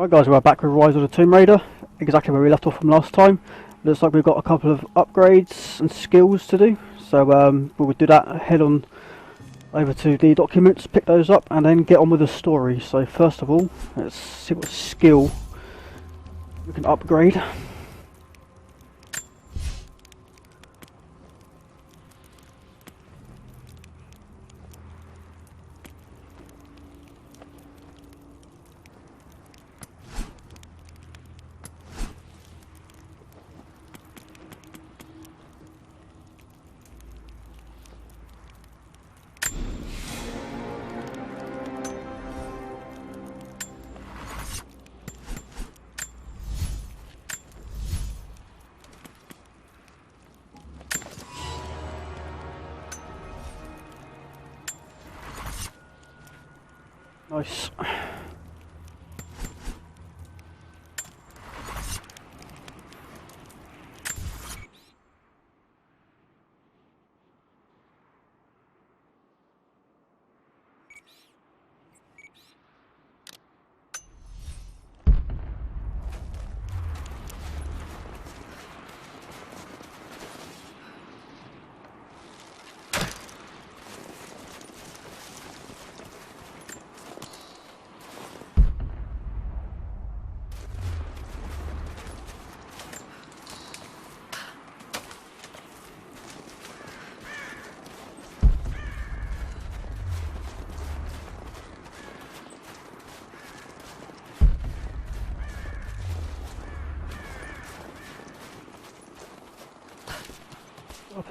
Right guys, we're back with Rise of the Tomb Raider, exactly where we left off from last time. Looks like we've got a couple of upgrades and skills to do, so we'll do that, head on over to the documents, pick those up and then get on with the story. So first of all, let's see what skill we can upgrade. Nice.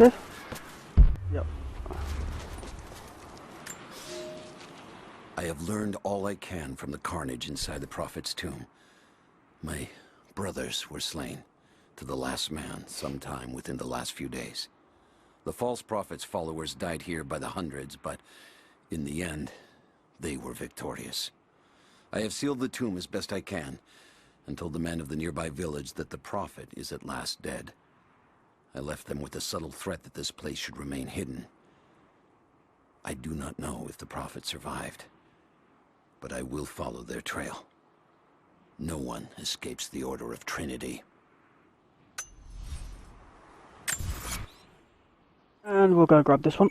Okay. Yep. I have learned all I can from the carnage inside the Prophet's tomb. My brothers were slain, to the last man, sometime within the last few days. The false Prophet's followers died here by the hundreds, but in the end, they were victorious. I have sealed the tomb as best I can, and told the men of the nearby village that the Prophet is at last dead. I left them with the subtle threat that this place should remain hidden. I do not know if the Prophet survived, but I will follow their trail. No one escapes the Order of Trinity. And we'll go grab this one.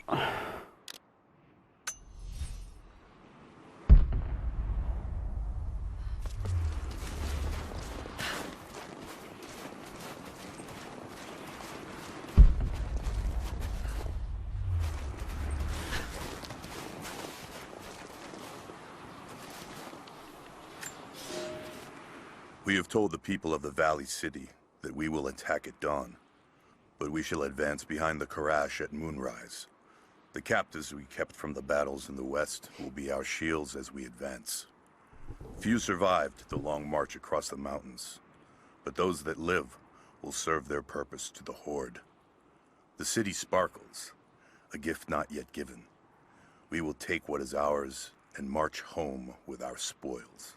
We have told the people of the Valley City that we will attack at dawn, but we shall advance behind the Karash at moonrise. The captives we kept from the battles in the west will be our shields as we advance. Few survived the long march across the mountains, but those that live will serve their purpose to the Horde. The city sparkles, a gift not yet given. We will take what is ours and march home with our spoils.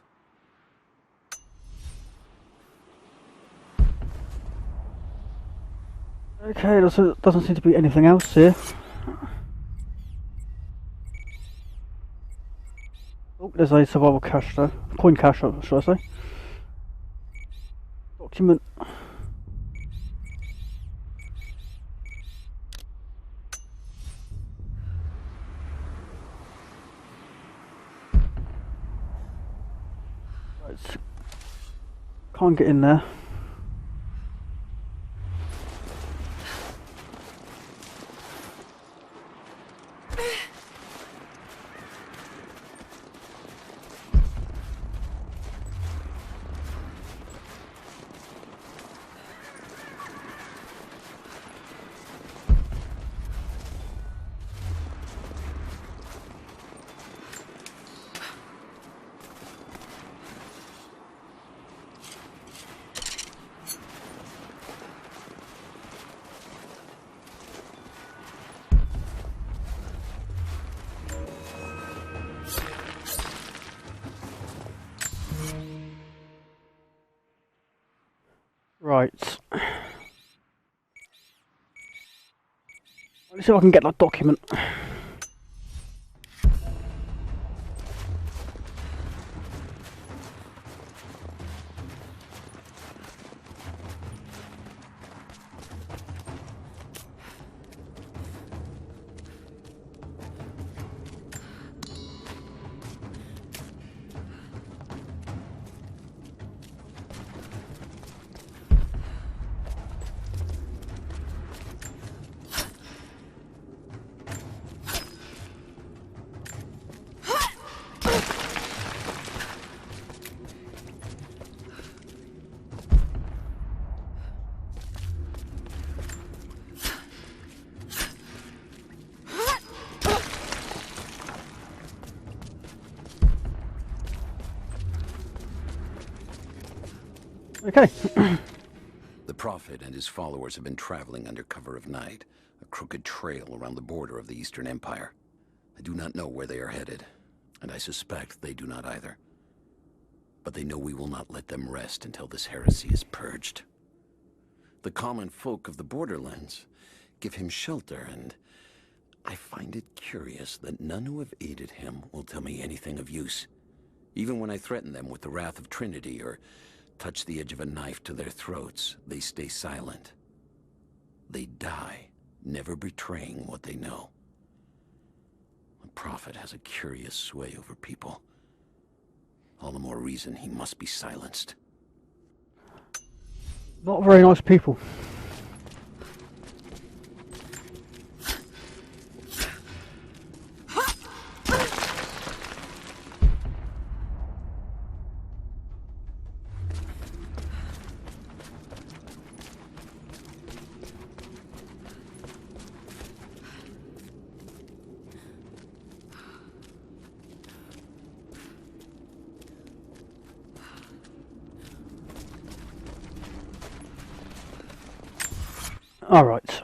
Okay, there doesn't seem to be anything else here. Oh, there's a survival cache though. Coin cache, should I say. Document. Right. Can't get in there. Right. Let's see if I can get that document. Okay. The Prophet and his followers have been traveling under cover of night, a crooked trail around the border of the Eastern Empire. I do not know where they are headed, and I suspect they do not either. But they know we will not let them rest until this heresy is purged. The common folk of the borderlands give him shelter, and I find it curious that none who have aided him will tell me anything of use. Even when I threaten them with the wrath of Trinity or touch the edge of a knife to their throats, they stay silent. They die, never betraying what they know. The Prophet has a curious sway over people. All the more reason he must be silenced. Not very nice people. Alright.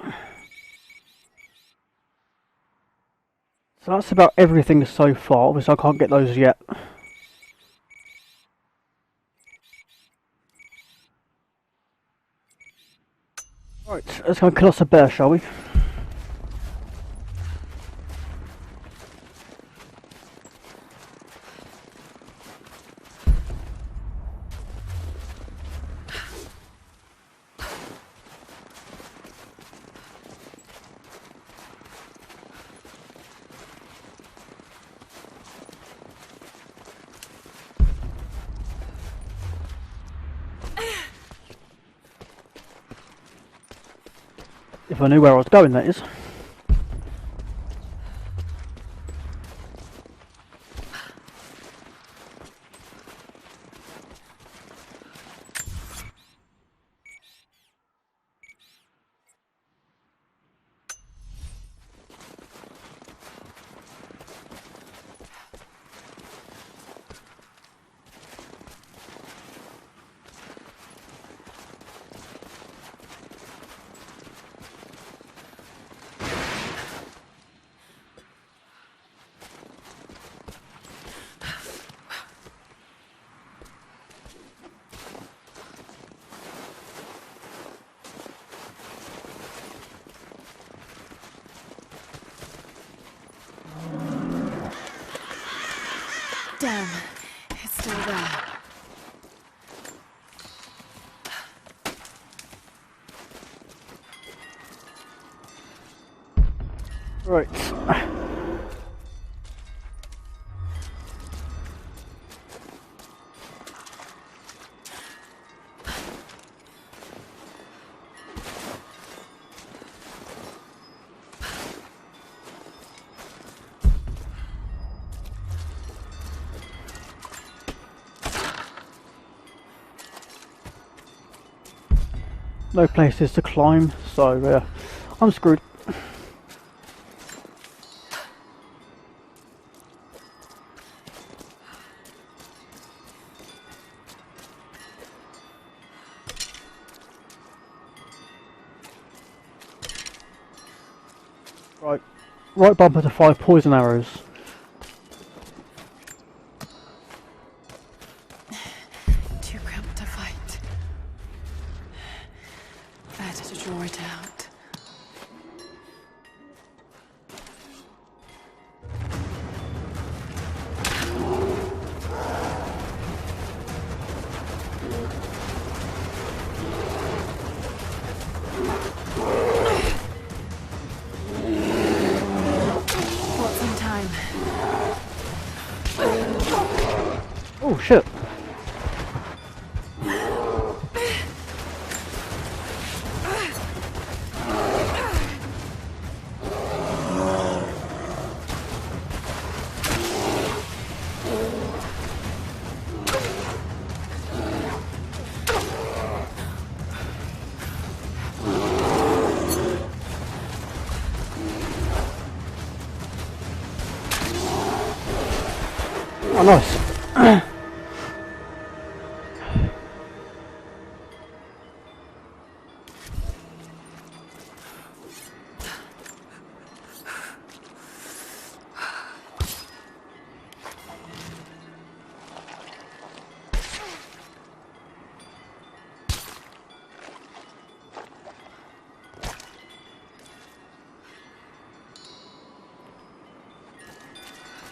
So that's about everything so far. Obviously I can't get those yet. Right, let's go and kill us a bear, shall we? If I knew where I was going, that is. Damn, it's still there. Right. No places to climb, so I'm screwed. Right bumper to 5 poison arrows. Too cramped to fight. Better to draw it out. What's in time? Oh shit. Oh, nice.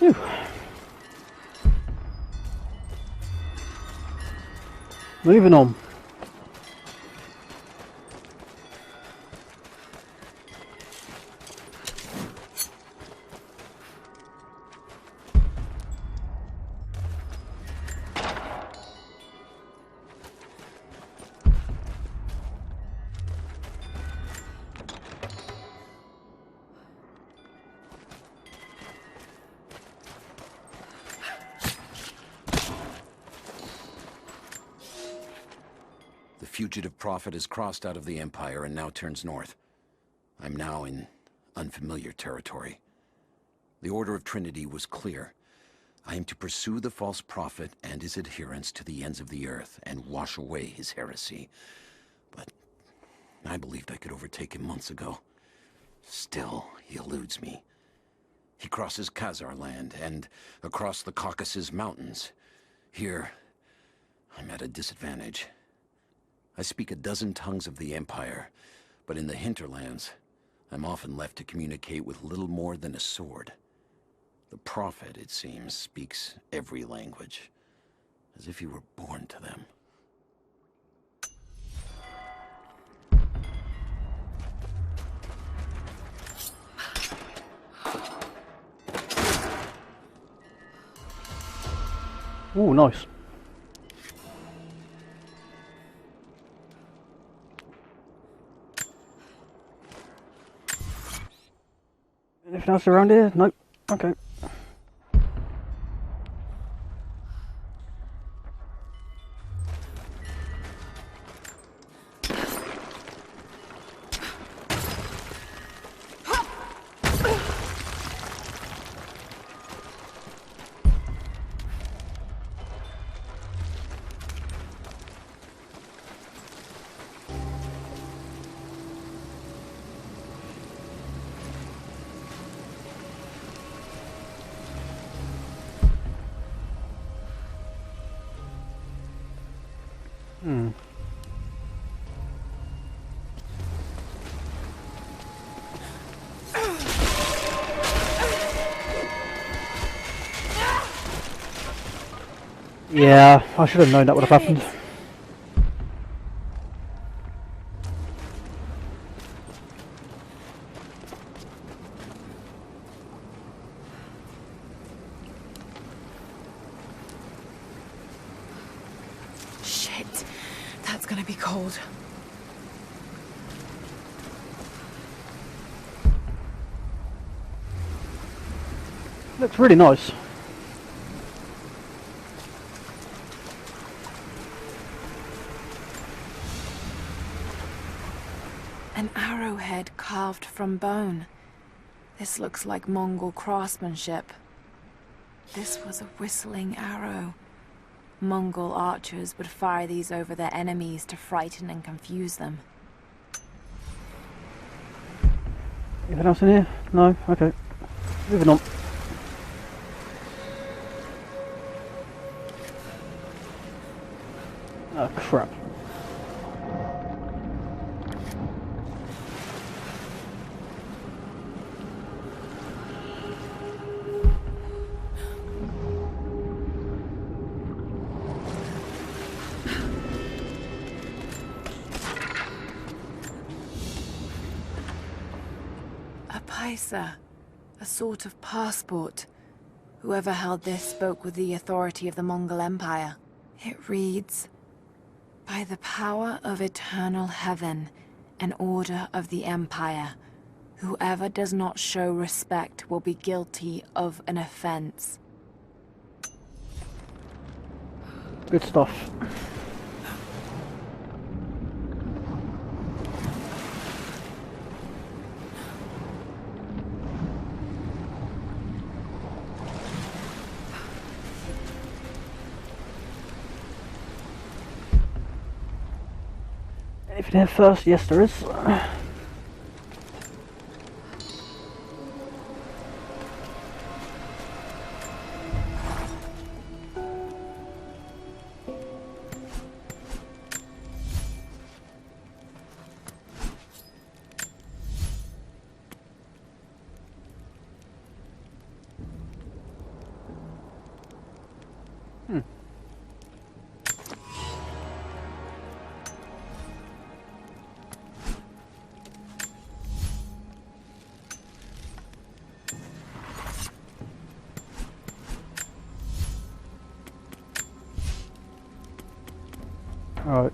Phew. Moving on. The fugitive prophet has crossed out of the Empire and now turns north. I'm now in unfamiliar territory. The Order of Trinity was clear. I am to pursue the false prophet and his adherents to the ends of the earth and wash away his heresy. But I believed I could overtake him months ago. Still, he eludes me. He crosses Khazar land and across the Caucasus Mountains. Here, I'm at a disadvantage. I speak a dozen tongues of the Empire, but in the hinterlands, I'm often left to communicate with little more than a sword. The Prophet, it seems, speaks every language, as if he were born to them. Ooh, nice. Anything else around here? Nope. Okay. Yeah, I should have known that would have happened. Shit. That's gonna be cold. Looks really nice. An arrowhead carved from bone. This looks like Mongol craftsmanship. This was a whistling arrow. Mongol archers would fire these over their enemies to frighten and confuse them. Anything else in here? No? Okay. Moving on. Oh, crap. A paisa, a sort of passport. Whoever held this spoke with the authority of the Mongol Empire. It reads, "By the power of eternal heaven and order of the Empire, whoever does not show respect will be guilty of an offense." Good stuff. Anything here first? Yes, there is. Right.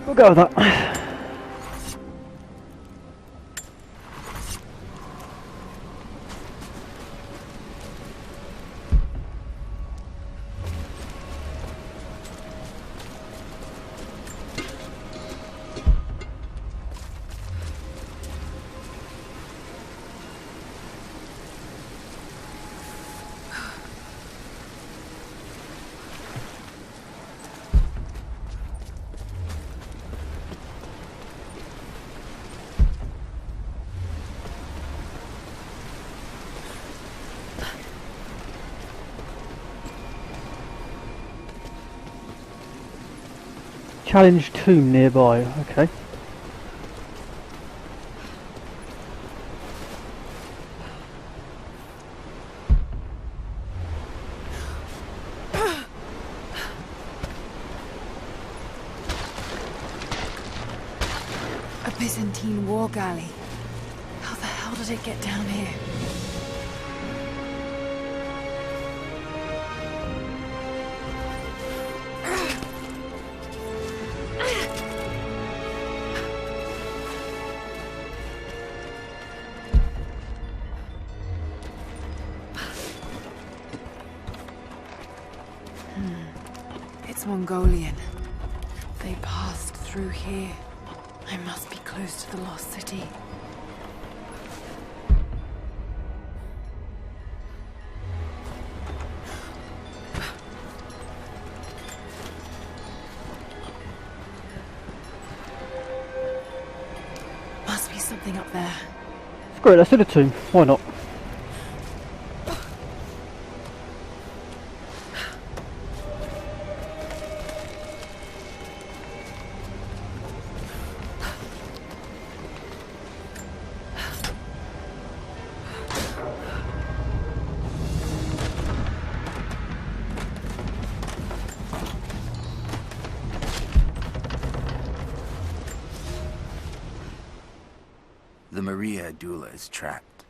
We'll go with that. Challenge tomb nearby, okay. A Byzantine war galley. How the hell did it get down here? It's Mongolian. They passed through here. I must be close to the lost city. Must be something up there. Screw it, let's do the tomb. Why not? The Maria Adula is trapped.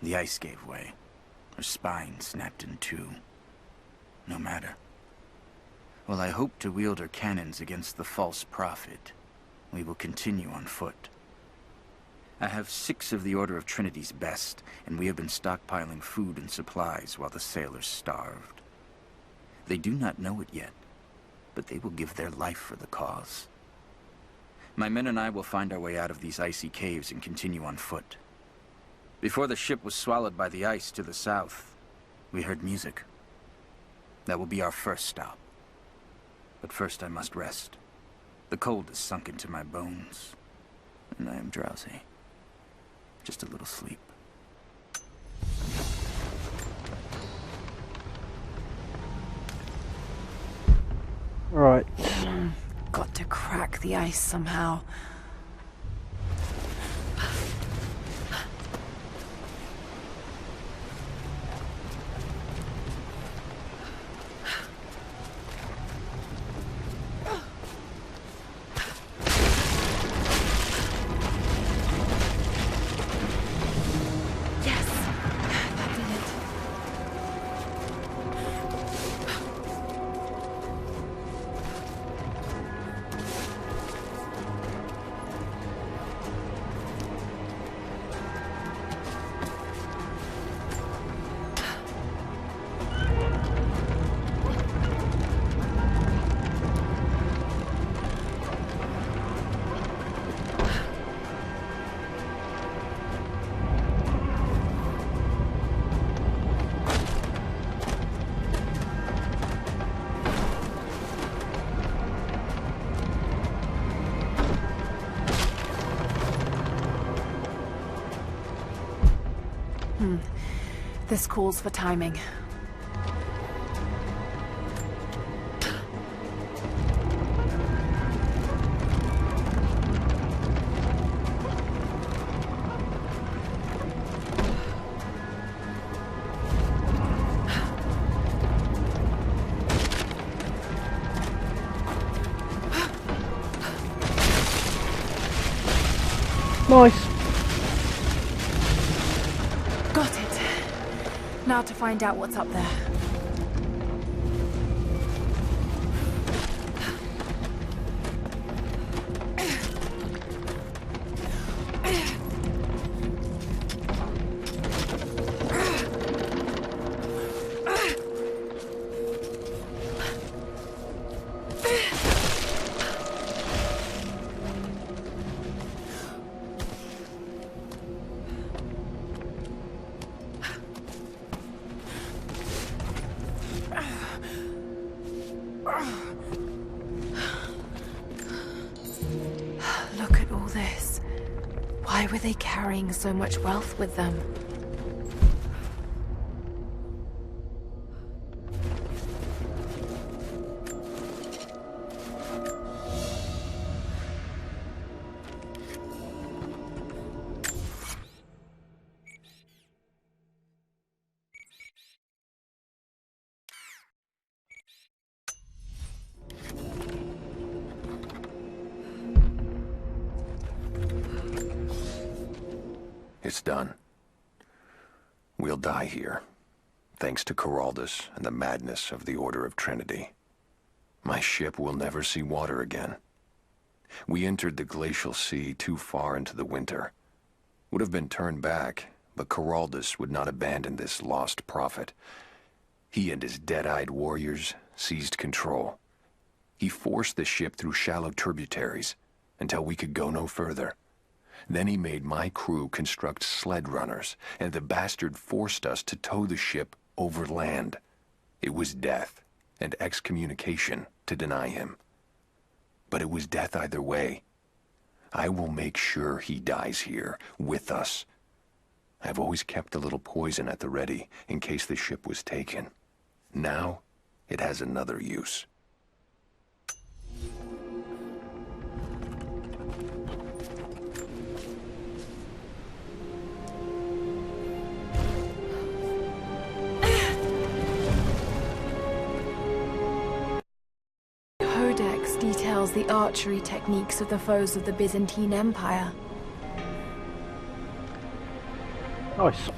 The ice gave way. Her spine snapped in two. No matter. While I hope to wield her cannons against the false prophet, we will continue on foot. I have 6 of the Order of Trinity's best, and we have been stockpiling food and supplies while the sailors starved. They do not know it yet, but they will give their life for the cause. My men and I will find our way out of these icy caves and continue on foot. Before the ship was swallowed by the ice to the south, we heard music. That will be our first stop. But first I must rest. The cold has sunk into my bones, and I am drowsy. Just a little sleep. Right. Got to crack the ice somehow. Yes, that did it. This calls for timing. Nice. Got it. Now to find out what's up there. Look at all this. Why were they carrying so much wealth with them? It's done. We'll die here, thanks to Coraldus and the madness of the Order of Trinity. My ship will never see water again. We entered the glacial sea too far into the winter. Would have been turned back, but Coraldus would not abandon this lost prophet. He and his dead-eyed warriors seized control. He forced the ship through shallow tributaries until we could go no further. Then he made my crew construct sled runners, and the bastard forced us to tow the ship over land. It was death and excommunication to deny him. But it was death either way. I will make sure he dies here, with us. I've always kept a little poison at the ready, in case the ship was taken. Now, it has another use. Codex details the archery techniques of the foes of the Byzantine Empire. Nice.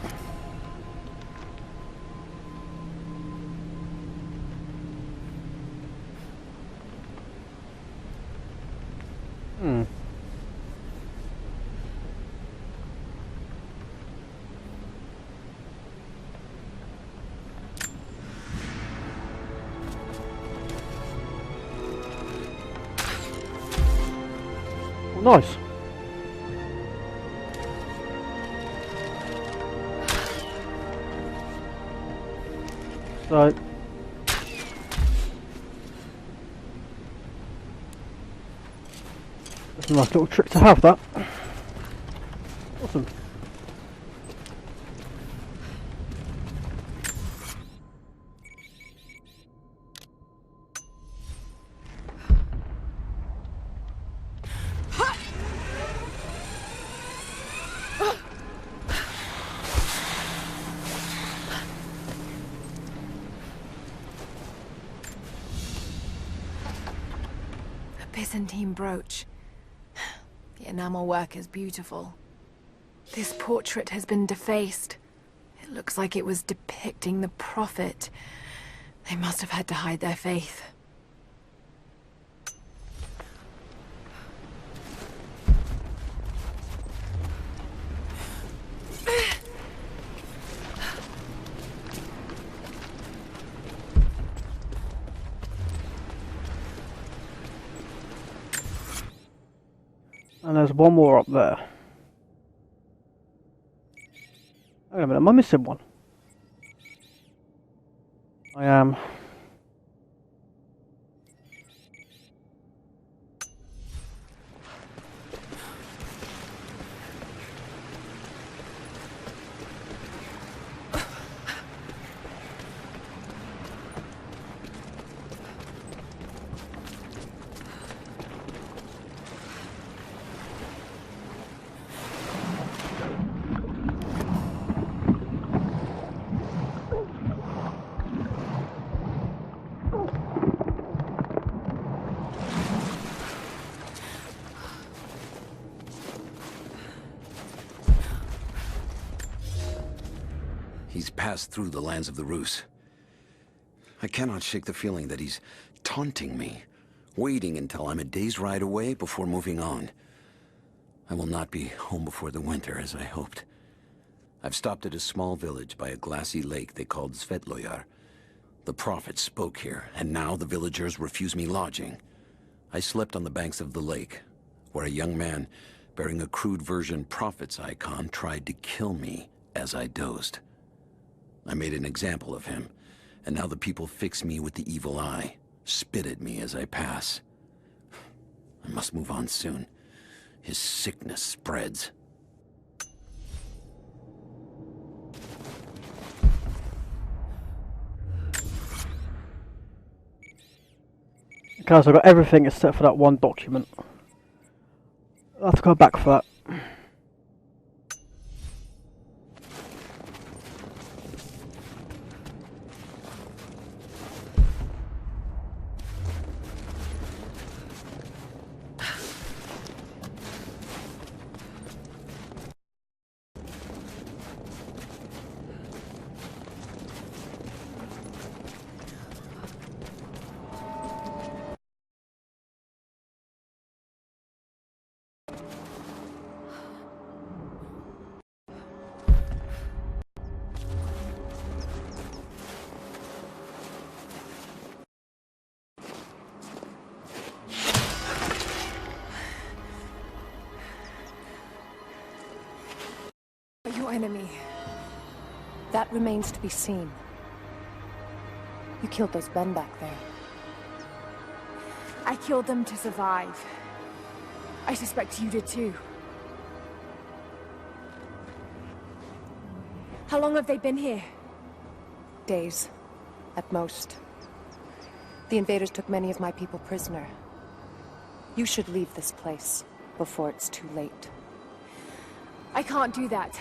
Nice. So that's a nice little trick to have, that. Awesome. Byzantine brooch. The enamel work is beautiful. This portrait has been defaced. It looks like it was depicting the prophet. They must have had to hide their faith. And there's one more up there. Wait a minute, am I missing one? I am. He's passed through the lands of the Rus. I cannot shake the feeling that he's taunting me, waiting until I'm a day's ride away before moving on. I will not be home before the winter, as I hoped. I've stopped at a small village by a glassy lake they called Svetloyar. The prophet spoke here, and now the villagers refuse me lodging. I slept on the banks of the lake, where a young man bearing a crude version prophet's icon tried to kill me as I dozed. I made an example of him, and now the people fix me with the evil eye, spit at me as I pass. I must move on soon. His sickness spreads. Okay, so I've got everything except for that one document. I'll have to go back for that. Your enemy. That remains to be seen. You killed those men back there. I killed them to survive. I suspect you did too. How long have they been here? Days, at most. The invaders took many of my people prisoner. You should leave this place before it's too late. I can't do that.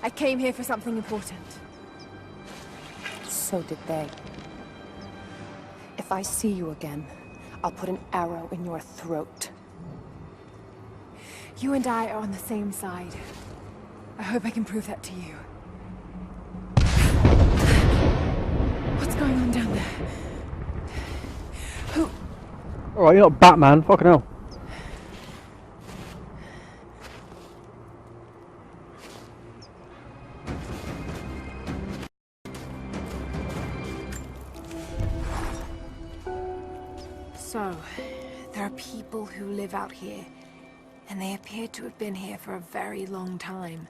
I came here for something important. So did they. If I see you again, I'll put an arrow in your throat. You and I are on the same side. I hope I can prove that to you. What's going on down there? Who? Alright, you're not Batman, fucking hell. So, there are people who live out here, and they appear to have been here for a very long time,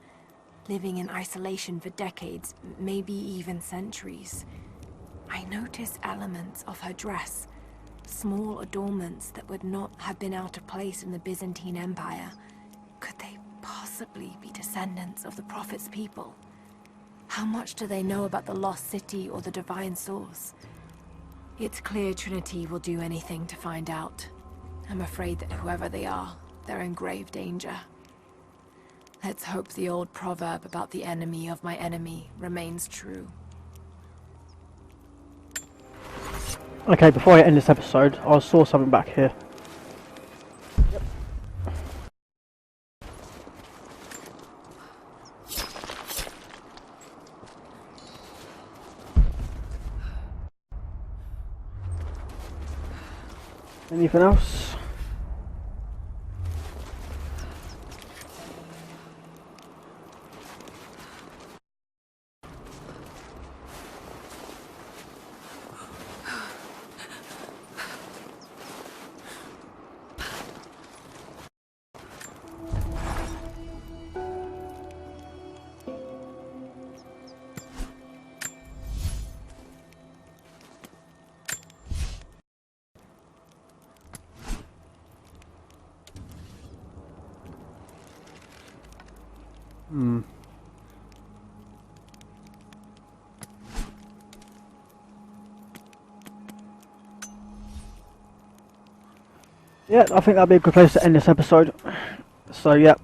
living in isolation for decades, maybe even centuries. I notice elements of her dress, small adornments that would not have been out of place in the Byzantine Empire. Could they possibly be descendants of the Prophet's people? How much do they know about the lost city or the divine source? It's clear Trinity will do anything to find out. I'm afraid that whoever they are, they're in grave danger. Let's hope the old proverb about the enemy of my enemy remains true. Okay, before I end this episode, I saw something back here. Anything else? Yeah, I think that'd be a good place to end this episode. So yeah,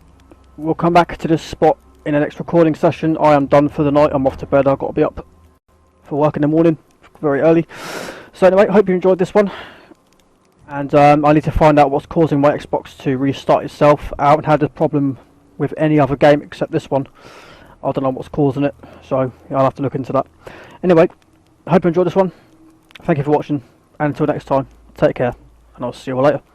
we'll come back to this spot in the next recording session. I am done for the night. I'm off to bed. I've got to be up for work in the morning, very early. So anyway, hope you enjoyed this one. And I need to find out what's causing my Xbox to restart itself. I haven't had a problem with any other game except this one. I don't know what's causing it, so yeah, I'll have to look into that. Anyway, I hope you enjoyed this one. Thank you for watching, and until next time, take care, and I'll see you all later.